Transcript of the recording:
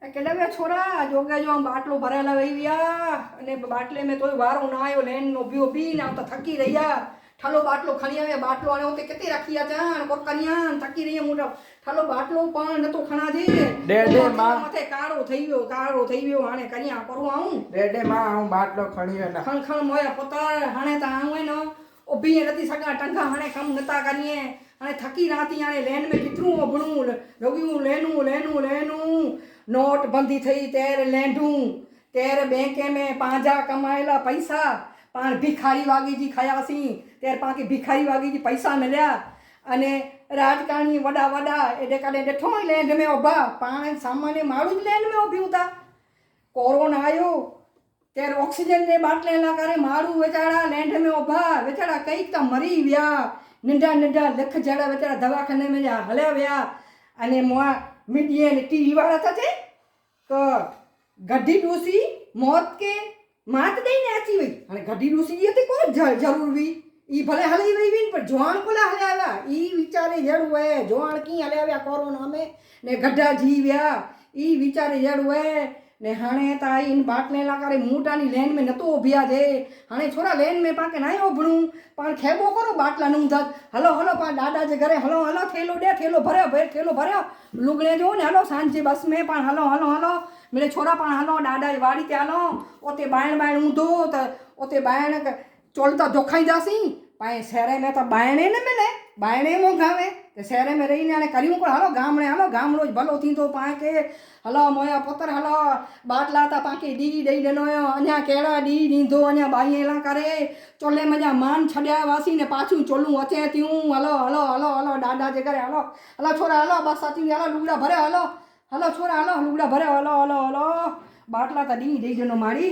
કેટલા બે છોરા જોગે જો આમ બાટલો ભરેલા વહી ગયા અને બાટલે મેં તોય વારો ના આવ્યો લેન નો પી ને તો થકી રહ્યા ઠાલો બાટલો ખણી આવ્યા બાટલો આને તે કેટલી રાખી હતા કોક કન્યા થકી રહી મોટા ઠાલો બાટલો પણ નતો ખણા છે ડેડે માં માથે કાળો થઈ ગયો હાણે કન્યા કરું આવું ડેડે માં હું બાટલો ખણીયો ના ખણ મોયા પોતા હાણે તા આવું નો ઓભી નથી સગા ટંકા હાણે કામ નતા કરીએ અને થકી રાતી આને લેન में कितरू ओभणू रोगियूं लेनू नोट बंदी थई तेरे लेंडू तेरे बैंक में पांजा कमायला पैसा पाण भिखारी वागी जी खयासी तेरे पाके भिखारी वागी जी पैसा मिल्या अने राजकारणी वडा एडे कदे ॾिठो लैंड में उभा पाण सामान्य माण्हू लैंड में उभियूं था कोरोना आयो तेरे ऑक्सीजन जे बाटले ना करे माण्हू वेचारा लैंड में उभा वेचारा कई त मरी विया नंढा लख जड़ा वेचारा दवाखाने में हलिया विया अने मुआ मीडिया ने टीवी वाला था थे तो गड्डी डूसी मौत के मात दई ने अची वई हाणे गड्डी डूसी जी ते को जरूर हुई ई भले हली वई विन पर जवान कोला हलिया विया ई विचारे जड़ हुए जवान की हलिया विया कोरोना में ने गड्ढा जी विया ई विचारे जड़ हुए ने हाणे ता इन बाटले ला करे मूटानी लेन में नतो उभिया जे हाणे छोरा लेन में पाके नाय उभणू पण खेबो करो बाटला नु धक हलो पा दादा जे घरे हलो थेलो दे थेलो भर्यो लुगड़े जो ने हलो सांजे बस में पण हलो मेरे छोरा पण हलो दादा जी वाड़ी ते हलो ओते बायण ऊंधो त ओते बायण चोलता जोखाई जासी पाए शहर में तो बायणे न मिले बायणे मोंघावे ते शहर में रहीने हाणे करियूं को हलो गामड़ो भलो थींदो पाण के हलो मोया पुत्र हलो बाटला ता पाके डी ॾेई ॾिनो अञा कहिड़ा डी ॾींदो अञा बाईअ ला करे चोले मजा मान छॾिया वासी ने पाछू चोलूं अचे थियूं हलो दादा जे करे हलो छोरा हलो बस अची हलो लुगड़ा भरे हलो छोरा हलो लुगड़ा भरे हलो बाटला ता डी ॾेई ॾिनो माड़ी